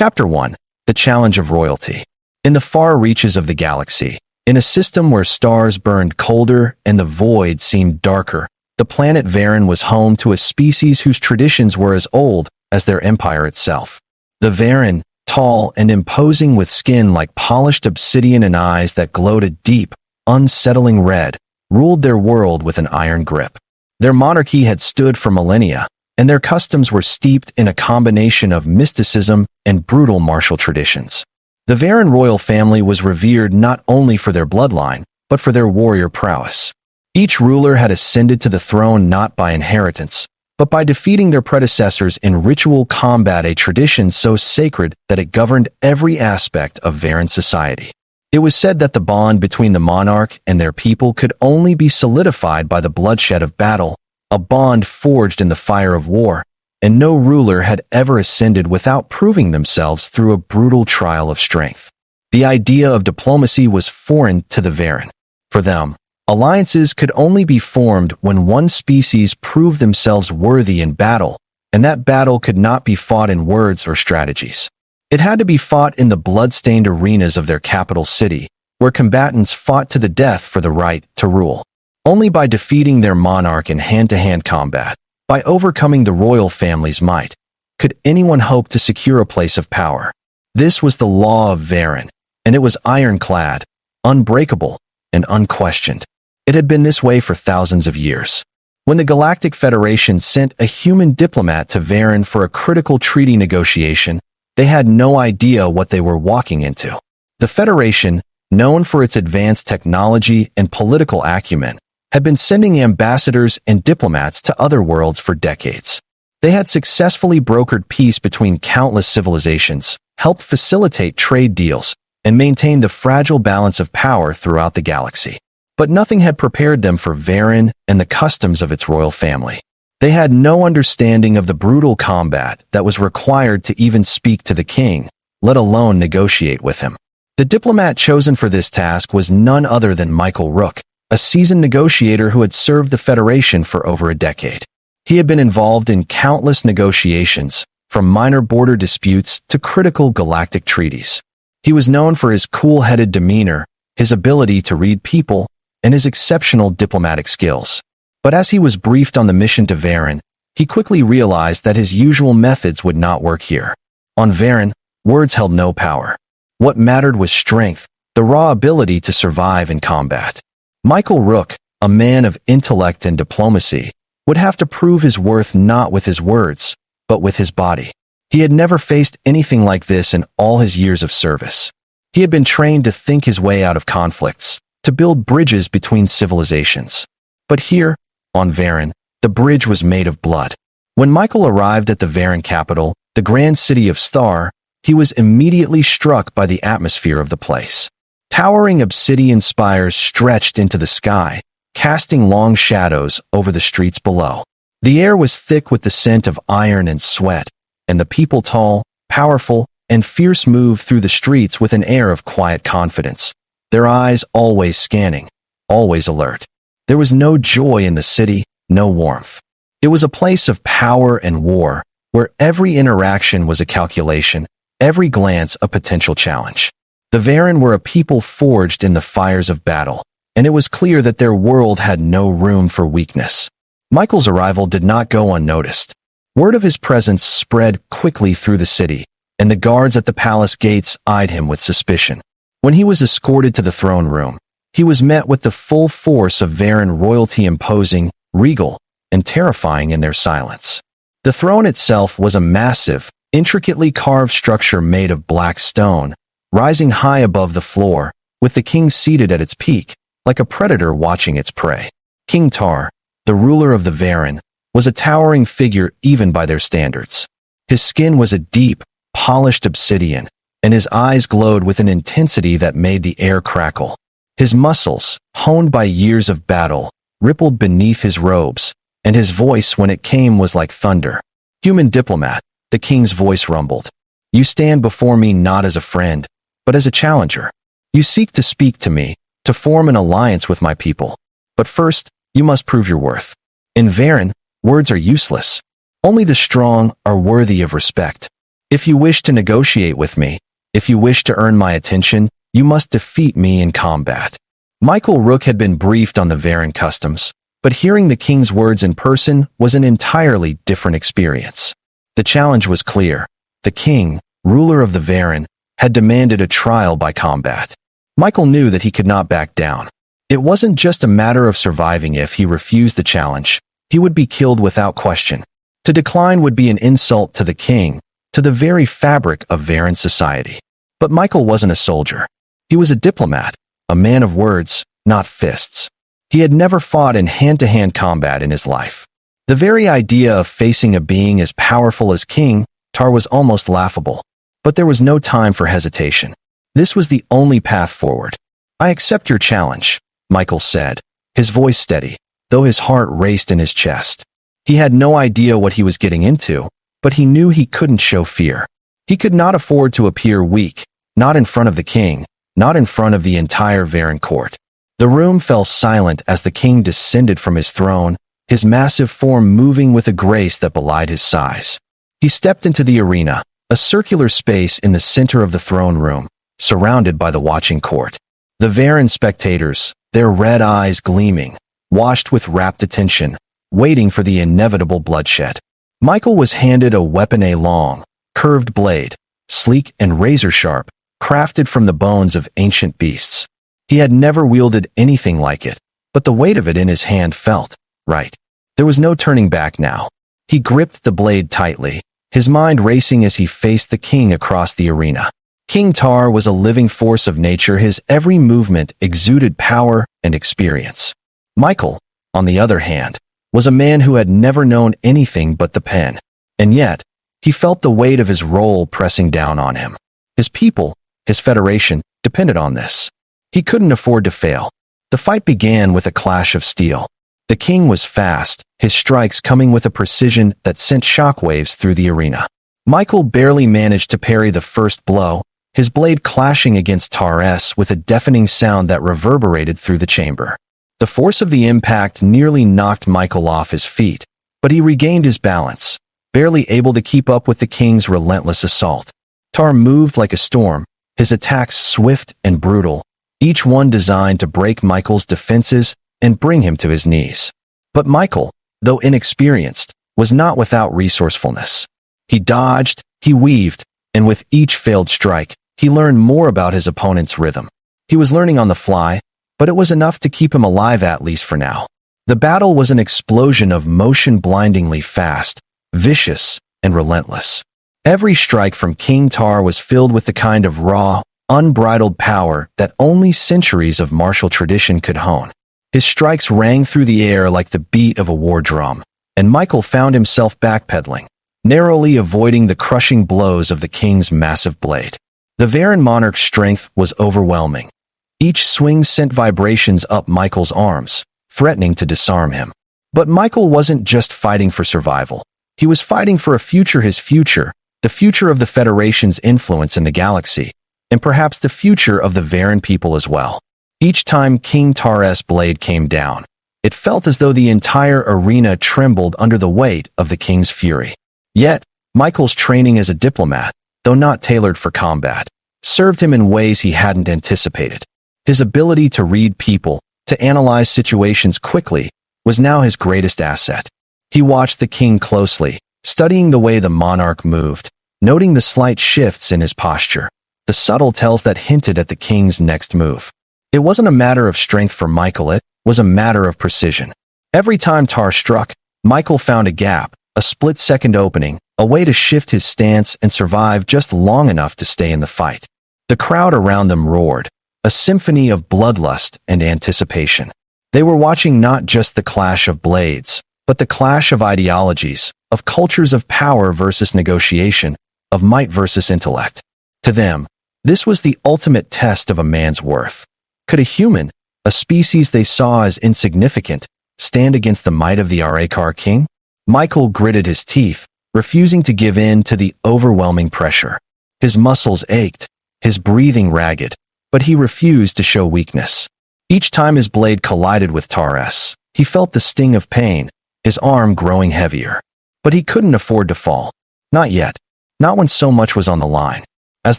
Chapter 1. The Challenge of Royalty. In the far reaches of the galaxy, in a system where stars burned colder and the void seemed darker, the planet Varen was home to a species whose traditions were as old as their empire itself. The Varen, tall and imposing with skin like polished obsidian and eyes that glowed a deep, unsettling red, ruled their world with an iron grip. Their monarchy had stood for millennia, and their customs were steeped in a combination of mysticism and brutal martial traditions. The Varen royal family was revered not only for their bloodline, but for their warrior prowess. Each ruler had ascended to the throne not by inheritance, but by defeating their predecessors in ritual combat, a tradition so sacred that it governed every aspect of Varen society. It was said that the bond between the monarch and their people could only be solidified by the bloodshed of battle, a bond forged in the fire of war, and no ruler had ever ascended without proving themselves through a brutal trial of strength. The idea of diplomacy was foreign to the Varen. For them, alliances could only be formed when one species proved themselves worthy in battle, and that battle could not be fought in words or strategies. It had to be fought in the blood-stained arenas of their capital city, where combatants fought to the death for the right to rule. Only by defeating their monarch in hand-to-hand combat, by overcoming the royal family's might, could anyone hope to secure a place of power. This was the law of Varen, and it was ironclad, unbreakable, and unquestioned. It had been this way for thousands of years. When the Galactic Federation sent a human diplomat to Varen for a critical treaty negotiation, they had no idea what they were walking into. The Federation, known for its advanced technology and political acumen, had been sending ambassadors and diplomats to other worlds for decades. They had successfully brokered peace between countless civilizations, helped facilitate trade deals, and maintained the fragile balance of power throughout the galaxy. But nothing had prepared them for Varen and the customs of its royal family. They had no understanding of the brutal combat that was required to even speak to the king, let alone negotiate with him. The diplomat chosen for this task was none other than Michael Rook, a seasoned negotiator who had served the Federation for over a decade. He had been involved in countless negotiations, from minor border disputes to critical galactic treaties. He was known for his cool-headed demeanor, his ability to read people, and his exceptional diplomatic skills. But as he was briefed on the mission to Varen, he quickly realized that his usual methods would not work here. On Varen, words held no power. What mattered was strength, the raw ability to survive in combat. Michael Rook, a man of intellect and diplomacy, would have to prove his worth not with his words, but with his body. He had never faced anything like this in all his years of service. He had been trained to think his way out of conflicts, to build bridges between civilizations. But here, on Varen, the bridge was made of blood. When Michael arrived at the Varen capital, the grand city of Star, he was immediately struck by the atmosphere of the place. Towering obsidian spires stretched into the sky, casting long shadows over the streets below. The air was thick with the scent of iron and sweat, and the people tall, powerful, and fierce moved through the streets with an air of quiet confidence, their eyes always scanning, always alert. There was no joy in the city, no warmth. It was a place of power and war, where every interaction was a calculation, every glance a potential challenge. The Varen were a people forged in the fires of battle, and it was clear that their world had no room for weakness. Michael's arrival did not go unnoticed. Word of his presence spread quickly through the city, and the guards at the palace gates eyed him with suspicion. When he was escorted to the throne room, he was met with the full force of Varen royalty, imposing, regal, and terrifying in their silence. The throne itself was a massive, intricately carved structure made of black stone, rising high above the floor, with the king seated at its peak, like a predator watching its prey. King Tar, the ruler of the Varen, was a towering figure even by their standards. His skin was a deep, polished obsidian, and his eyes glowed with an intensity that made the air crackle. His muscles, honed by years of battle, rippled beneath his robes, and his voice when it came was like thunder. Human diplomat, the king's voice rumbled. You stand before me not as a friend, but as a challenger. You seek to speak to me, to form an alliance with my people. But first, you must prove your worth. In Varen, words are useless. Only the strong are worthy of respect. If you wish to negotiate with me, if you wish to earn my attention, you must defeat me in combat. Michael Rook had been briefed on the Varen customs, but hearing the king's words in person was an entirely different experience. The challenge was clear. The king, ruler of the Varen, had demanded a trial by combat. Michael knew that he could not back down. It wasn't just a matter of surviving. If he refused the challenge, he would be killed without question. To decline would be an insult to the king, to the very fabric of Varen society. But Michael wasn't a soldier. He was a diplomat, a man of words, not fists. He had never fought in hand-to-hand combat in his life. The very idea of facing a being as powerful as King Tar was almost laughable. But there was no time for hesitation. This was the only path forward. I accept your challenge, Michael said, his voice steady, though his heart raced in his chest. He had no idea what he was getting into, but he knew he couldn't show fear. He could not afford to appear weak, not in front of the king, not in front of the entire Varen court. The room fell silent as the king descended from his throne, his massive form moving with a grace that belied his size. He stepped into the arena, a circular space in the center of the throne room, surrounded by the watching court. The Varen spectators, their red eyes gleaming, watched with rapt attention, waiting for the inevitable bloodshed. Michael was handed a weapon, a long, curved blade, sleek and razor-sharp, crafted from the bones of ancient beasts. He had never wielded anything like it, but the weight of it in his hand felt right. There was no turning back now. He gripped the blade tightly, his mind racing as he faced the king across the arena. King Tar was a living force of nature. His every movement exuded power and experience. Michael, on the other hand, was a man who had never known anything but the pen. And yet, he felt the weight of his role pressing down on him. His people, his federation, depended on this. He couldn't afford to fail. The fight began with a clash of steel. The king was fast, his strikes coming with a precision that sent shockwaves through the arena. Michael barely managed to parry the first blow, his blade clashing against Tar's with a deafening sound that reverberated through the chamber. The force of the impact nearly knocked Michael off his feet, but he regained his balance, barely able to keep up with the king's relentless assault. Tar moved like a storm, his attacks swift and brutal, each one designed to break Michael's defenses and bring him to his knees. But Michael, though inexperienced, was not without resourcefulness. He dodged, he weaved, and with each failed strike, he learned more about his opponent's rhythm. He was learning on the fly, but it was enough to keep him alive at least for now. The battle was an explosion of motion, blindingly fast, vicious, and relentless. Every strike from King Tar was filled with the kind of raw, unbridled power that only centuries of martial tradition could hone. His strikes rang through the air like the beat of a war drum, and Michael found himself backpedaling, narrowly avoiding the crushing blows of the king's massive blade. The Varen monarch's strength was overwhelming. Each swing sent vibrations up Michael's arms, threatening to disarm him. But Michael wasn't just fighting for survival. He was fighting for a future, his future, the future of the Federation's influence in the galaxy, and perhaps the future of the Varen people as well. Each time King Tar's blade came down, it felt as though the entire arena trembled under the weight of the king's fury. Yet, Michael's training as a diplomat, though not tailored for combat, served him in ways he hadn't anticipated. His ability to read people, to analyze situations quickly, was now his greatest asset. He watched the king closely, studying the way the monarch moved, noting the slight shifts in his posture, the subtle tells that hinted at the king's next move. It wasn't a matter of strength for Michael, it was a matter of precision. Every time Tar struck, Michael found a gap, a split-second opening, a way to shift his stance and survive just long enough to stay in the fight. The crowd around them roared, a symphony of bloodlust and anticipation. They were watching not just the clash of blades, but the clash of ideologies, of cultures, of power versus negotiation, of might versus intellect. To them, this was the ultimate test of a man's worth. Could a human, a species they saw as insignificant, stand against the might of the Arakar king? Michael gritted his teeth, refusing to give in to the overwhelming pressure. His muscles ached, his breathing ragged, but he refused to show weakness. Each time his blade collided with Tar's, he felt the sting of pain, his arm growing heavier. But he couldn't afford to fall. Not yet. not when so much was on the line. As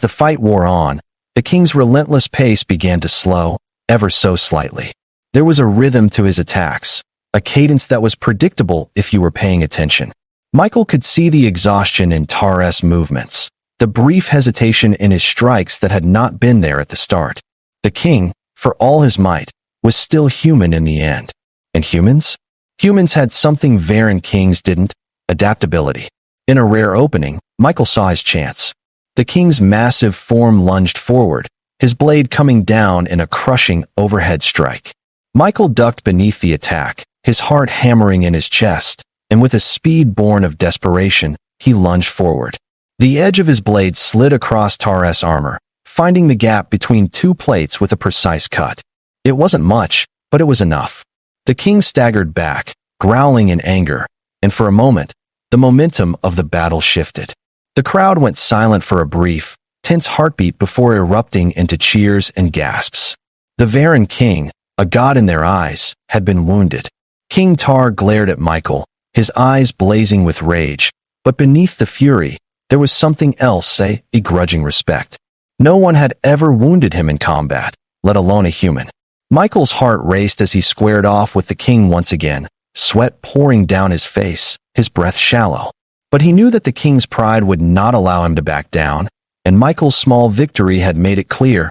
the fight wore on, the king's relentless pace began to slow, ever so slightly. There was a rhythm to his attacks, a cadence that was predictable if you were paying attention. Michael could see the exhaustion in Tar's movements, the brief hesitation in his strikes that had not been there at the start. The king, for all his might, was still human in the end. And humans? Humans had something Varen kings didn't: adaptability. In a rare opening, Michael saw his chance. The king's massive form lunged forward, his blade coming down in a crushing overhead strike. Michael ducked beneath the attack, his heart hammering in his chest, and with a speed born of desperation, he lunged forward. The edge of his blade slid across Tar's armor, finding the gap between two plates with a precise cut. It wasn't much, but it was enough. The king staggered back, growling in anger, and for a moment, the momentum of the battle shifted. The crowd went silent for a brief, tense heartbeat before erupting into cheers and gasps. The Varen king, a god in their eyes, had been wounded. King Tar glared at Michael, his eyes blazing with rage, but beneath the fury, there was something else, a grudging respect. No one had ever wounded him in combat, let alone a human. Michael's heart raced as he squared off with the king once again, sweat pouring down his face, his breath shallow. But he knew that the king's pride would not allow him to back down, and Michael's small victory had made it clear.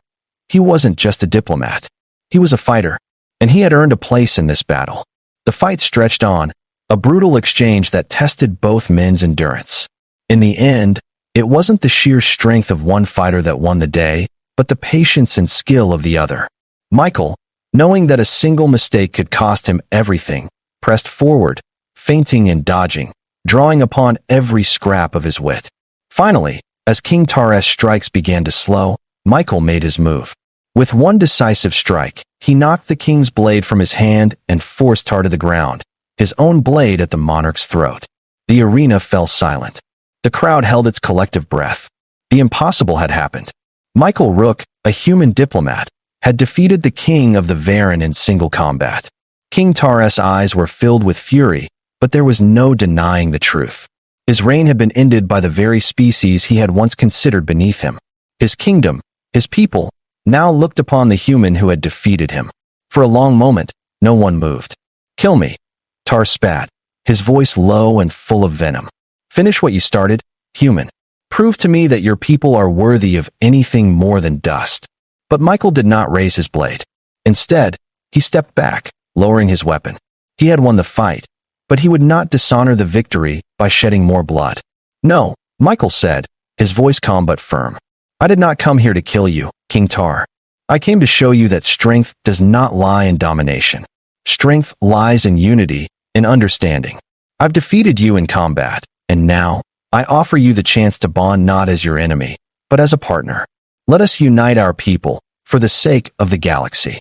He wasn't just a diplomat. He was a fighter, and he had earned a place in this battle. The fight stretched on, a brutal exchange that tested both men's endurance. In the end, it wasn't the sheer strength of one fighter that won the day, but the patience and skill of the other. Michael, knowing that a single mistake could cost him everything, pressed forward, feinting and dodging, drawing upon every scrap of his wit. Finally, as King Tar's strikes began to slow, Michael made his move. With one decisive strike, he knocked the king's blade from his hand and forced Tar to the ground, his own blade at the monarch's throat. The arena fell silent. The crowd held its collective breath. The impossible had happened. Michael Rook, a human diplomat, had defeated the king of the Varen in single combat. King Tar's eyes were filled with fury, but there was no denying the truth. His reign had been ended by the very species he had once considered beneath him. His kingdom, his people, now looked upon the human who had defeated him. For a long moment, no one moved. "Kill me," Tar spat, his voice low and full of venom. "Finish what you started, human. Prove to me that your people are worthy of anything more than dust." But Michael did not raise his blade. Instead, he stepped back, lowering his weapon. He had won the fight, but he would not dishonor the victory by shedding more blood. "No," Michael said, his voice calm but firm. "I did not come here to kill you, King Tar. I came to show you that strength does not lie in domination. Strength lies in unity, in understanding. I've defeated you in combat, and now, I offer you the chance to bond not as your enemy, but as a partner. Let us unite our people, for the sake of the galaxy."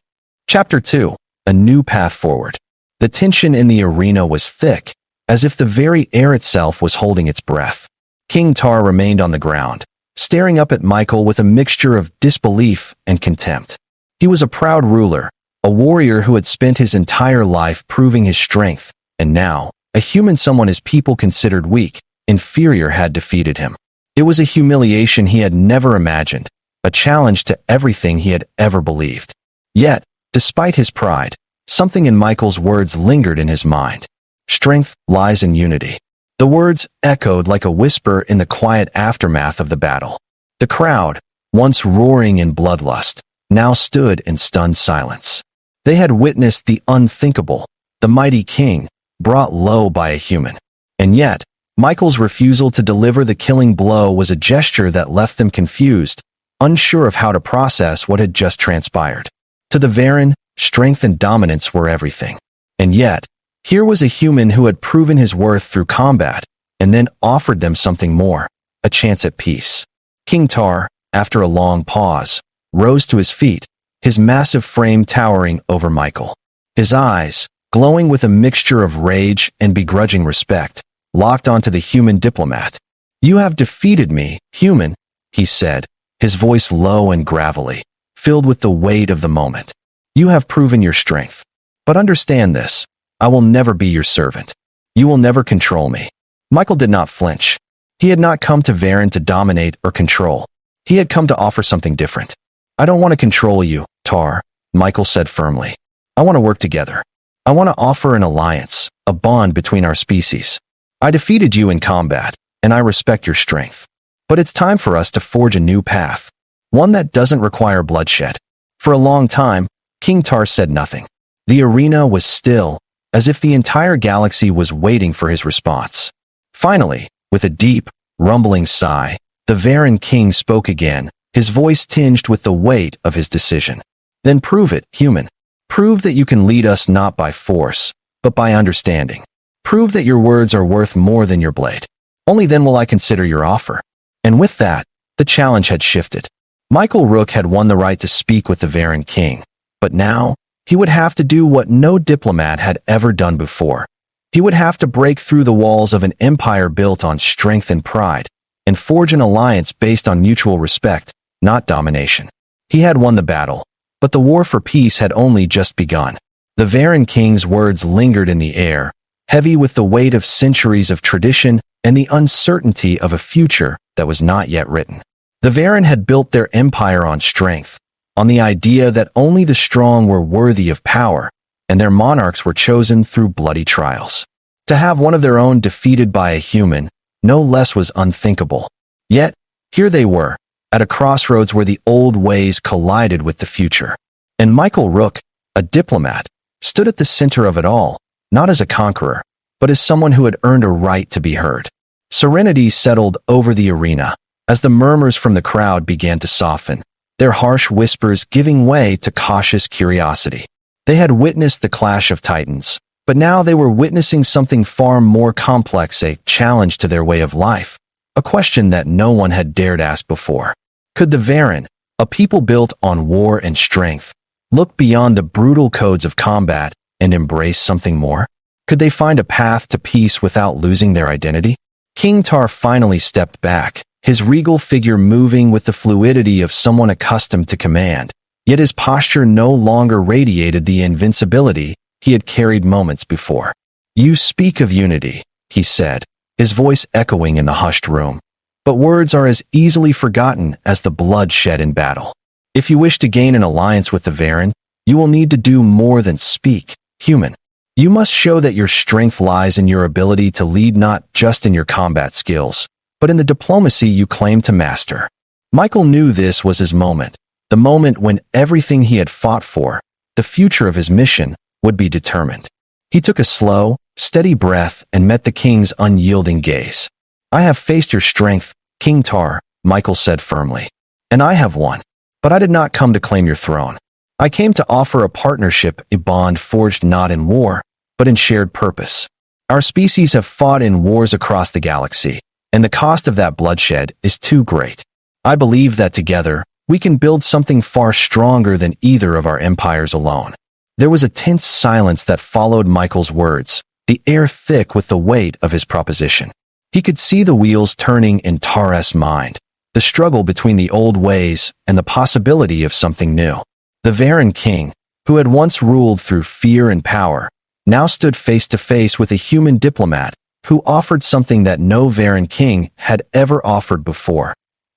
Chapter 2. A New Path Forward. The tension in the arena was thick, as if the very air itself was holding its breath. King Tar remained on the ground, staring up at Michael with a mixture of disbelief and contempt. He was a proud ruler, a warrior who had spent his entire life proving his strength, and now, a human someone his people considered weak, inferior, had defeated him. It was a humiliation he had never imagined, a challenge to everything he had ever believed. Yet, despite his pride, something in Michael's words lingered in his mind. Strength lies in unity. The words echoed like a whisper in the quiet aftermath of the battle. The crowd, once roaring in bloodlust, now stood in stunned silence. They had witnessed the unthinkable, the mighty king, brought low by a human. And yet, Michael's refusal to deliver the killing blow was a gesture that left them confused, unsure of how to process what had just transpired. To the Varen, strength and dominance were everything. And yet, here was a human who had proven his worth through combat, and then offered them something more, a chance at peace. King Tar, after a long pause, rose to his feet, his massive frame towering over Michael. His eyes, glowing with a mixture of rage and begrudging respect, locked onto the human diplomat. "You have defeated me, human," he said, his voice low and gravelly, filled with the weight of the moment. "You have proven your strength. But understand this, I will never be your servant. You will never control me." Michael did not flinch. He had not come to Varen to dominate or control. He had come to offer something different. I don't want to control you, Tar, Michael said firmly. I want to work together. I want to offer an alliance, a bond between our species. I defeated you in combat, and I respect your strength. But it's time for us to forge a new path, one that doesn't require bloodshed. For a long time, King Tar said nothing. The arena was still, as if the entire galaxy was waiting for his response. Finally, with a deep, rumbling sigh, the Varen King spoke again, his voice tinged with the weight of his decision. Then prove it, human. Prove that you can lead us not by force, but by understanding. Prove that your words are worth more than your blade. Only then will I consider your offer. And with that, the challenge had shifted. Michael Rook had won the right to speak with the Varen King, but now, he would have to do what no diplomat had ever done before. He would have to break through the walls of an empire built on strength and pride, and forge an alliance based on mutual respect, not domination. He had won the battle, but the war for peace had only just begun. The Varen King's words lingered in the air, heavy with the weight of centuries of tradition and the uncertainty of a future that was not yet written. The Varen had built their empire on strength, on the idea that only the strong were worthy of power, and their monarchs were chosen through bloody trials. To have one of their own defeated by a human, no less was unthinkable. Yet, here they were, at a crossroads where the old ways collided with the future. And Michael Rook, a diplomat, stood at the center of it all, not as a conqueror, but as someone who had earned a right to be heard. Serenity settled over the arena, as the murmurs from the crowd began to soften, their harsh whispers giving way to cautious curiosity. They had witnessed the clash of titans, but now they were witnessing something far more complex, a challenge to their way of life, a question that no one had dared ask before. Could the Varen, a people built on war and strength, look beyond the brutal codes of combat and embrace something more? Could they find a path to peace without losing their identity? King Tar finally stepped back, his regal figure moving with the fluidity of someone accustomed to command, yet his posture no longer radiated the invincibility he had carried moments before. You speak of unity, he said, his voice echoing in the hushed room. But words are as easily forgotten as the blood shed in battle. If you wish to gain an alliance with the Varen, you will need to do more than speak, human. You must show that your strength lies in your ability to lead, not just in your combat skills, but in the diplomacy you claim to master. Michael knew this was his moment, the moment when everything he had fought for, the future of his mission, would be determined. He took a slow, steady breath and met the king's unyielding gaze. I have faced your strength, King Tar, Michael said firmly. And I have won. But I did not come to claim your throne. I came to offer a partnership, a bond forged not in war, but in shared purpose. Our species have fought in wars across the galaxy, and the cost of that bloodshed is too great. I believe that together, we can build something far stronger than either of our empires alone. There was a tense silence that followed Michael's words, the air thick with the weight of his proposition. He could see the wheels turning in Tar's mind, the struggle between the old ways and the possibility of something new. The Varen King, who had once ruled through fear and power, now stood face to face with a human diplomat who offered something that no Varen King had ever offered before.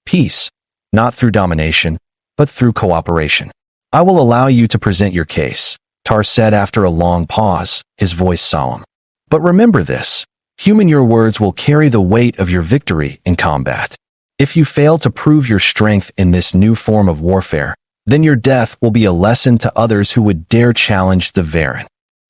Peace, not through domination, but through cooperation. I will allow you to present your case, Tar said after a long pause, his voice solemn. But remember this, human, your words will carry the weight of your victory in combat. If you fail to prove your strength in this new form of warfare, then your death will be a lesson to others who would dare challenge the Varen.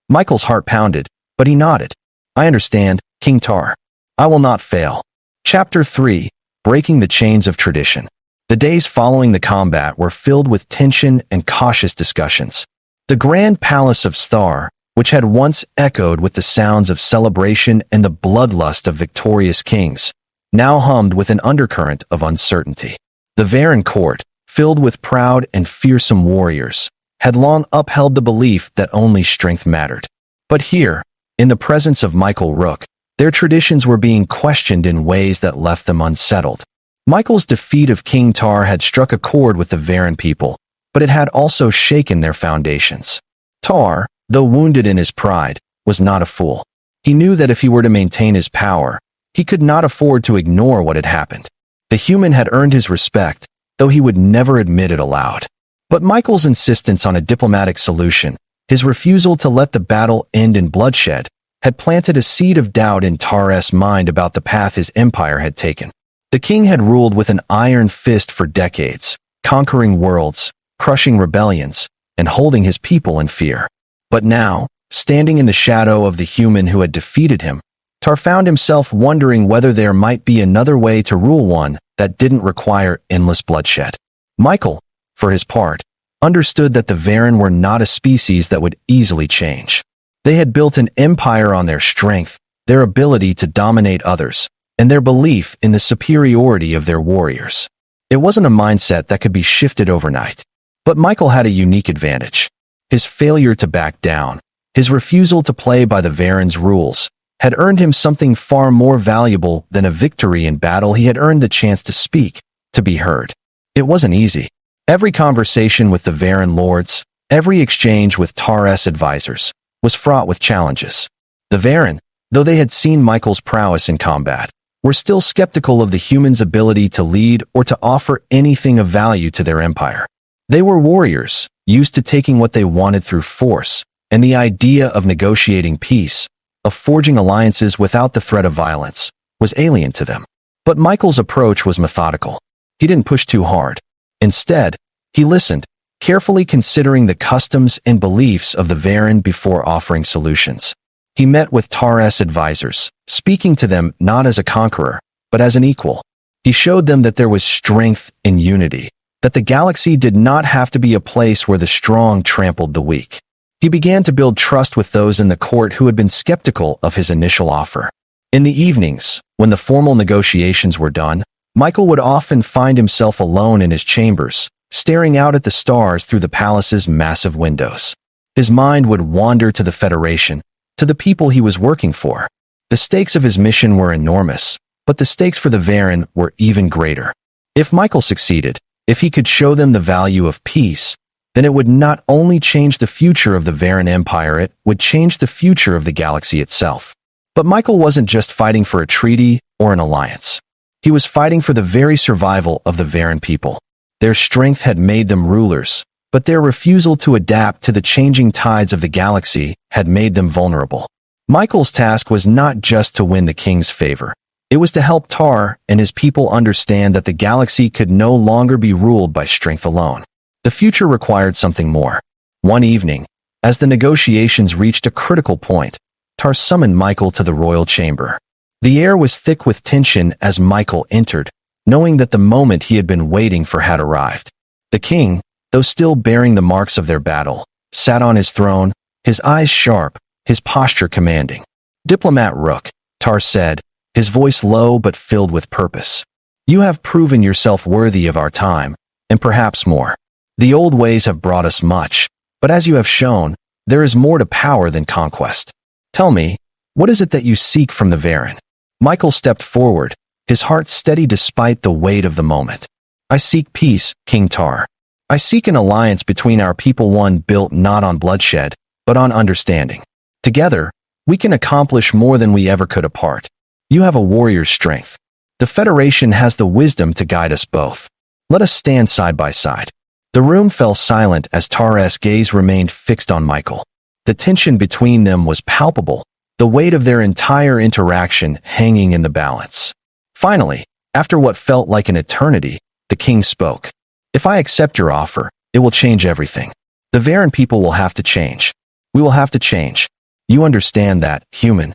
Michael's heart pounded, but he nodded. I understand, King Tar. I will not fail. Chapter 3, Breaking the Chains of Tradition. The days following the combat were filled with tension and cautious discussions. The grand palace of Star, which had once echoed with the sounds of celebration and the bloodlust of victorious kings, now hummed with an undercurrent of uncertainty. The Varen court, filled with proud and fearsome warriors, had long upheld the belief that only strength mattered. But here, in the presence of Michael Rook, their traditions were being questioned in ways that left them unsettled. Michael's defeat of King Tar had struck a chord with the Varen people, but it had also shaken their foundations. Tar, though wounded in his pride, was not a fool. He knew that if he were to maintain his power, He could not afford to ignore what had happened. The human had earned his respect, though he would never admit it aloud. But Michael's insistence on a diplomatic solution, his refusal to let the battle end in bloodshed, had planted a seed of doubt in Tar's mind about the path his empire had taken. The king had ruled with an iron fist for decades, conquering worlds, crushing rebellions, and holding his people in fear. But now, standing in the shadow of the human who had defeated him, Tar found himself wondering whether there might be another way to rule, one that didn't require endless bloodshed. Michael, for his part, understood that the Varen were not a species that would easily change. They had built an empire on their strength, their ability to dominate others, and their belief in the superiority of their warriors. It wasn't a mindset that could be shifted overnight. But Michael had a unique advantage. His failure to back down, his refusal to play by the Varen's rules, had earned him something far more valuable than a victory in battle. He had earned the chance to speak, to be heard. It wasn't easy. Every conversation with the Varen lords, every exchange with Tar's advisors, was fraught with challenges. The Varen, though they had seen Michael's prowess in combat, were still skeptical of the human's ability to lead or to offer anything of value to their empire. They were warriors, used to taking what they wanted through force, and the idea of negotiating peace, of forging alliances without the threat of violence, was alien to them. But Michael's approach was methodical. He didn't push too hard. Instead, he listened, carefully considering the customs and beliefs of the Varen before offering solutions. He met with Tar's advisors, speaking to them not as a conqueror, but as an equal. He showed them that there was strength in unity, that the galaxy did not have to be a place where the strong trampled the weak. He began to build trust with those in the court who had been skeptical of his initial offer. In the evenings, when the formal negotiations were done, Michael would often find himself alone in his chambers, staring out at the stars through the palace's massive windows. His mind would wander to the Federation, to the people he was working for. The stakes of his mission were enormous, but the stakes for the Varen were even greater. If Michael succeeded, if he could show them the value of peace, then it would not only change the future of the Varen Empire, it would change the future of the galaxy itself. But Michael wasn't just fighting for a treaty or an alliance. He was fighting for the very survival of the Varen people. Their strength had made them rulers, but their refusal to adapt to the changing tides of the galaxy had made them vulnerable. Michael's task was not just to win the king's favor. It was to help Tar and his people understand that the galaxy could no longer be ruled by strength alone. The future required something more. One evening, as the negotiations reached a critical point, Tar summoned Michael to the royal chamber. The air was thick with tension as Michael entered, knowing that the moment he had been waiting for had arrived. The king, though still bearing the marks of their battle, sat on his throne, his eyes sharp, his posture commanding. "Diplomat Rook," Tar said, his voice low but filled with purpose. "You have proven yourself worthy of our time, and perhaps more. The old ways have brought us much, but as you have shown, there is more to power than conquest. Tell me, what is it that you seek from the Varen?" Michael stepped forward, his heart steady despite the weight of the moment. "I seek peace, King Tar. I seek an alliance between our people, one built not on bloodshed, but on understanding. Together, we can accomplish more than we ever could apart. You have a warrior's strength. The Federation has the wisdom to guide us both. Let us stand side by side." The room fell silent as Tar's gaze remained fixed on Michael. The tension between them was palpable, the weight of their entire interaction hanging in the balance. Finally, after what felt like an eternity, the king spoke. "If I accept your offer, it will change everything. The Varen people will have to change. We will have to change. You understand that, human?"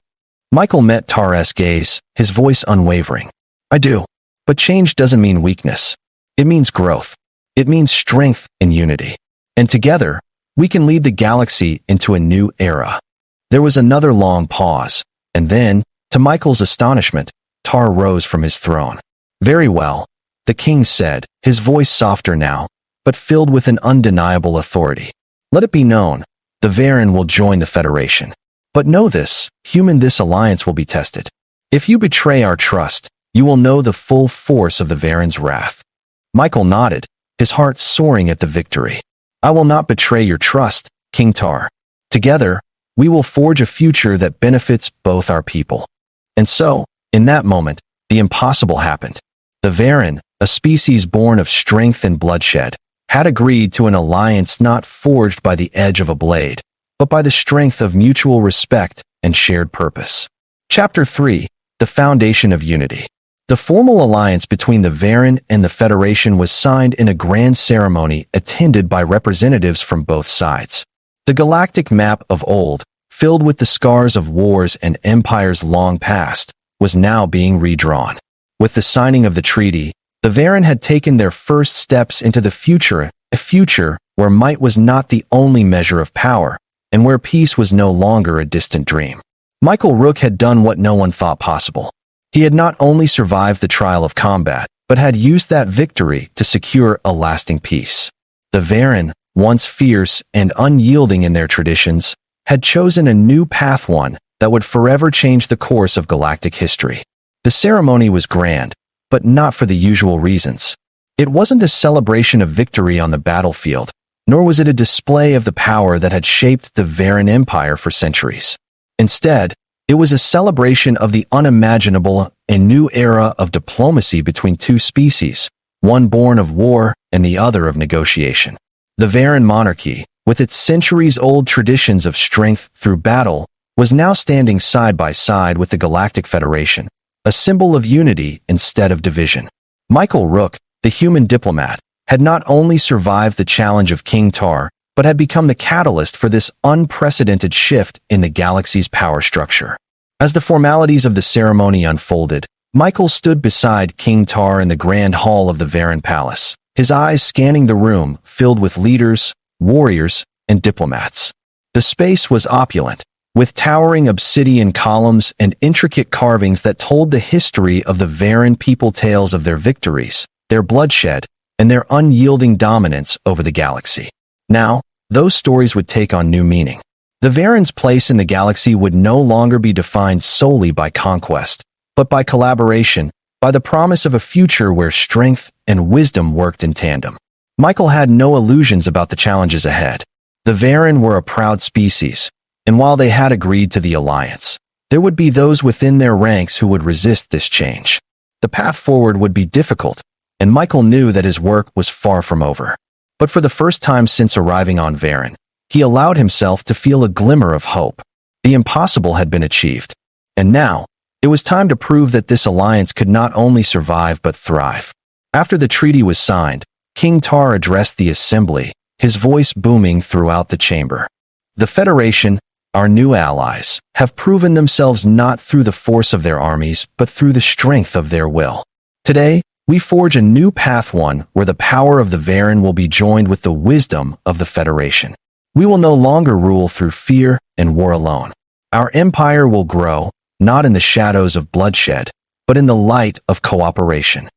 Michael met Tar's gaze, his voice unwavering. "I do. But change doesn't mean weakness. It means growth. It means strength and unity. And together, we can lead the galaxy into a new era." There was another long pause, and then, to Michael's astonishment, Tar rose from his throne. "Very well," the king said, his voice softer now, but filled with an undeniable authority. "Let it be known, the Varen will join the Federation. But know this, human, this alliance will be tested. If you betray our trust, you will know the full force of the Varen's wrath." Michael nodded, his heart soaring at the victory. "I will not betray your trust, King Tar. Together, we will forge a future that benefits both our people." And so, In that moment, the impossible happened. The Varen, a species born of strength and bloodshed, had agreed to an alliance not forged by the edge of a blade, but by the strength of mutual respect and shared purpose. Chapter 3. The Foundation of Unity. The formal alliance between the Varen and the Federation was signed in a grand ceremony attended by representatives from both sides. The galactic map of old, filled with the scars of wars and empires long past, was now being redrawn. With the signing of the treaty, the Varen had taken their first steps into the future, a future where might was not the only measure of power, and where peace was no longer a distant dream. Michael Rook had done what no one thought possible. He had not only survived the trial of combat, but had used that victory to secure a lasting peace. The Varen, once fierce and unyielding in their traditions, had chosen a new path, one that would forever change the course of galactic history. The ceremony was grand, but not for the usual reasons. It wasn't a celebration of victory on the battlefield, nor was it a display of the power that had shaped the Varen Empire for centuries. Instead, it was a celebration of the unimaginable and new era of diplomacy between two species, one born of war and the other of negotiation. The Varen monarchy, with its centuries-old traditions of strength through battle, was now standing side by side with the Galactic Federation, a symbol of unity instead of division. Michael Rook, the human diplomat, had not only survived the challenge of King Tar, but had become the catalyst for this unprecedented shift in the galaxy's power structure. As the formalities of the ceremony unfolded, Michael stood beside King Tar in the grand hall of the Varen Palace, his eyes scanning the room filled with leaders, warriors, and diplomats. The space was opulent, with towering obsidian columns and intricate carvings that told the history of the Varen people, tales of their victories, their bloodshed, and their unyielding dominance over the galaxy. Now, those stories would take on new meaning. The Varen's place in the galaxy would no longer be defined solely by conquest, but by collaboration, by the promise of a future where strength and wisdom worked in tandem. Michael had no illusions about the challenges ahead. The Varen were a proud species, and while they had agreed to the alliance, there would be those within their ranks who would resist this change. The path forward would be difficult, and Michael knew that his work was far from over. But for the first time since arriving on Varen, he allowed himself to feel a glimmer of hope. The impossible had been achieved. And now, it was time to prove that this alliance could not only survive but thrive. After the treaty was signed, King Tar addressed the assembly, his voice booming throughout the chamber. The Federation, our new allies, have proven themselves not through the force of their armies, but through the strength of their will. Today, we forge a new path, one where the power of the Varen will be joined with the wisdom of the Federation. We will no longer rule through fear and war alone. Our empire will grow, not in the shadows of bloodshed, but in the light of cooperation.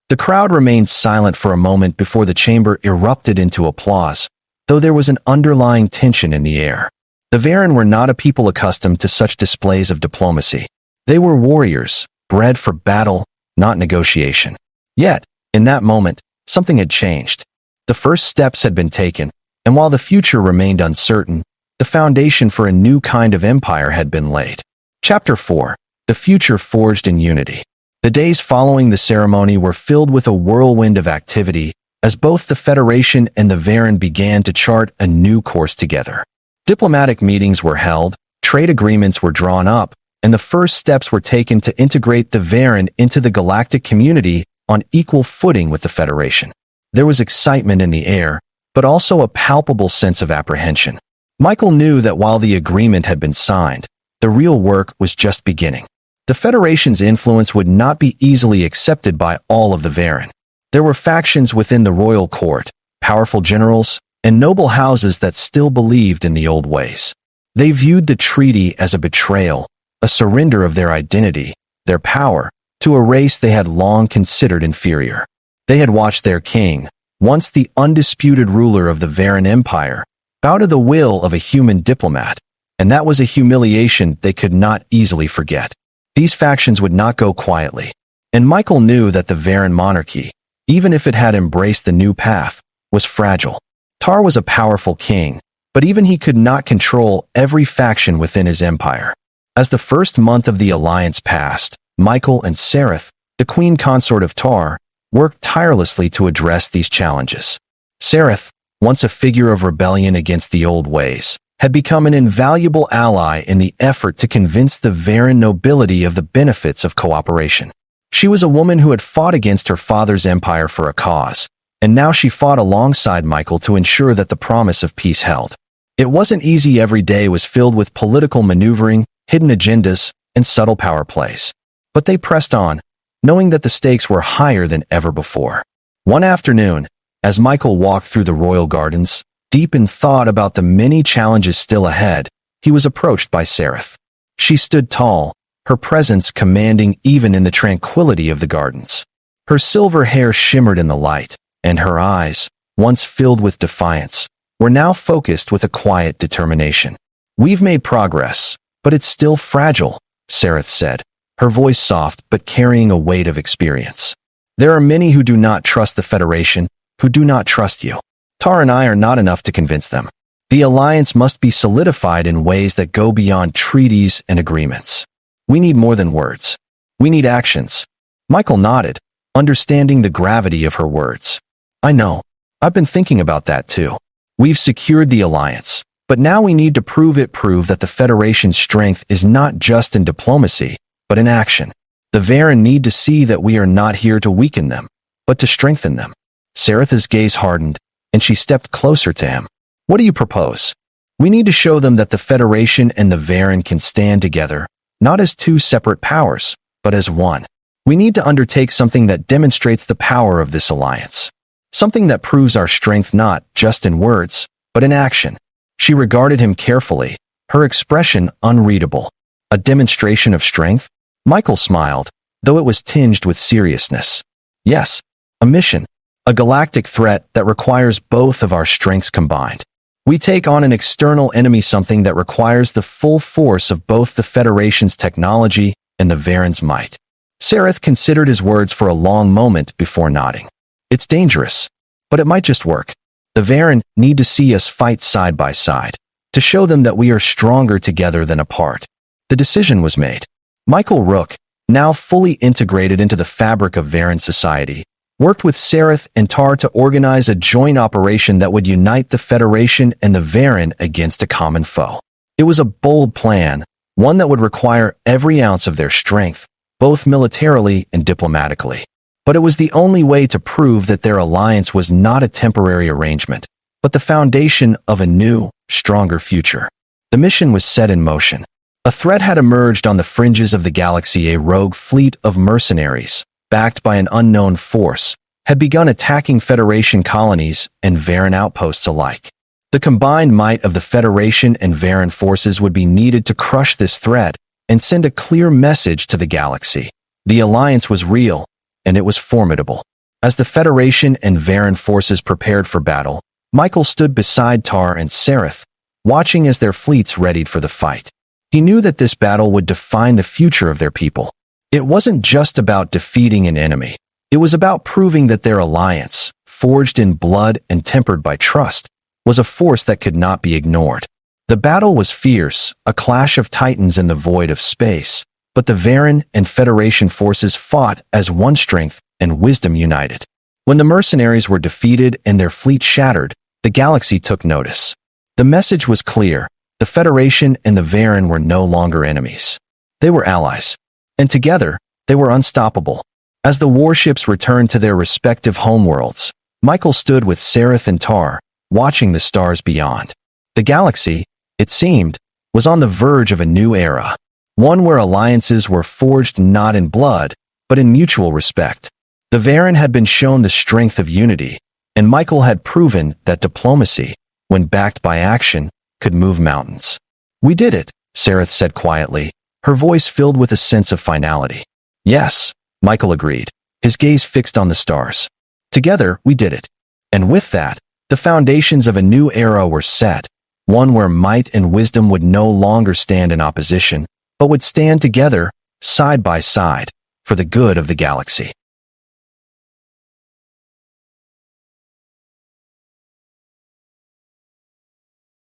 The crowd remained silent for a moment before the chamber erupted into applause, though there was an underlying tension in the air. The Varen were not a people accustomed to such displays of diplomacy. They were warriors, bred for battle, not negotiation. Yet, in that moment, something had changed. The first steps had been taken, and while the future remained uncertain, the foundation for a new kind of empire had been laid. Chapter 4. The Future Forged in Unity. The days following the ceremony were filled with a whirlwind of activity, as both the Federation and the Varen began to chart a new course together. Diplomatic meetings were held, trade agreements were drawn up, and the first steps were taken to integrate the Varen into the galactic community on equal footing with the Federation. There was excitement in the air, but also a palpable sense of apprehension. Michael knew that while the agreement had been signed, the real work was just beginning. The Federation's influence would not be easily accepted by all of the Varen. There were factions within the royal court, powerful generals, and noble houses that still believed in the old ways. They viewed the treaty as a betrayal, a surrender of their identity, their power, to a race they had long considered inferior. They had watched their king, once the undisputed ruler of the Varen Empire, bow to the will of a human diplomat, and that was a humiliation they could not easily forget. These factions would not go quietly, and Michael knew that the Varen monarchy, even if it had embraced the new path, was fragile. Tar was a powerful king, but even he could not control every faction within his empire. As the first month of the alliance passed, Michael and Sereth, the queen consort of Tar, worked tirelessly to address these challenges. Sereth, once a figure of rebellion against the old ways, had become an invaluable ally in the effort to convince the Varen nobility of the benefits of cooperation. She was a woman who had fought against her father's empire for a cause, and now she fought alongside Michael to ensure that the promise of peace held. It wasn't easy. Every day was filled with political maneuvering, hidden agendas, and subtle power plays. But they pressed on, knowing that the stakes were higher than ever before. One afternoon, as Michael walked through the royal gardens, deep in thought about the many challenges still ahead, he was approached by Sereth. She stood tall, her presence commanding even in the tranquility of the gardens. Her silver hair shimmered in the light, and her eyes, once filled with defiance, were now focused with a quiet determination. "We've made progress, but it's still fragile," Sereth said, her voice soft but carrying a weight of experience. "There are many who do not trust the Federation, who do not trust you. Tar and I are not enough to convince them. The alliance must be solidified in ways that go beyond treaties and agreements. We need more than words. We need actions." Michael nodded, understanding the gravity of her words. "I know. I've been thinking about that too. We've secured the alliance, but now we need to prove that the Federation's strength is not just in diplomacy, but in action. The Varen need to see that we are not here to weaken them, but to strengthen them." Sereth's gaze hardened, and she stepped closer to him. "What do you propose?" "We need to show them that the Federation and the Varen can stand together, not as two separate powers, but as one. We need to undertake something that demonstrates the power of this alliance. Something that proves our strength not just in words, but in action." She regarded him carefully, her expression unreadable. "A demonstration of strength?" Michael smiled, though it was tinged with seriousness. "Yes, a mission. A galactic threat that requires both of our strengths combined. We take on an external enemy, something that requires the full force of both the Federation's technology and the Varen's might." Sereth considered his words for a long moment before nodding. "It's dangerous, but it might just work. The Varen need to see us fight side by side, to show them that we are stronger together than apart." The decision was made. Michael Rook, now fully integrated into the fabric of Varen society, worked with Sereth and Tar to organize a joint operation that would unite the Federation and the Varen against a common foe. It was a bold plan, one that would require every ounce of their strength, both militarily and diplomatically. But it was the only way to prove that their alliance was not a temporary arrangement, but the foundation of a new, stronger future. The mission was set in motion. A threat had emerged on the fringes of the galaxy. A rogue fleet of mercenaries, backed by an unknown force, had begun attacking Federation colonies and Varen outposts alike. The combined might of the Federation and Varen forces would be needed to crush this threat and send a clear message to the galaxy. The alliance was real, and it was formidable. As the Federation and Varen forces prepared for battle, Michael stood beside Tar and Sereth, watching as their fleets readied for the fight. He knew that this battle would define the future of their people. It wasn't just about defeating an enemy. It was about proving that their alliance, forged in blood and tempered by trust, was a force that could not be ignored. The battle was fierce, a clash of titans in the void of space, but the Varen and Federation forces fought as one, strength and wisdom united. When the mercenaries were defeated and their fleet shattered, the galaxy took notice. The message was clear. The Federation and the Varen were no longer enemies. They were allies. And together, they were unstoppable. As the warships returned to their respective homeworlds, Michael stood with Sereth and Tar, watching the stars beyond. The galaxy, it seemed, was on the verge of a new era. One where alliances were forged not in blood, but in mutual respect. The Varen had been shown the strength of unity, and Michael had proven that diplomacy, when backed by action, could move mountains. "We did it," Sereth said quietly, her voice filled with a sense of finality. "Yes," Michael agreed, his gaze fixed on the stars. "Together, we did it." And with that, the foundations of a new era were set, one where might and wisdom would no longer stand in opposition, but would stand together, side by side, for the good of the galaxy.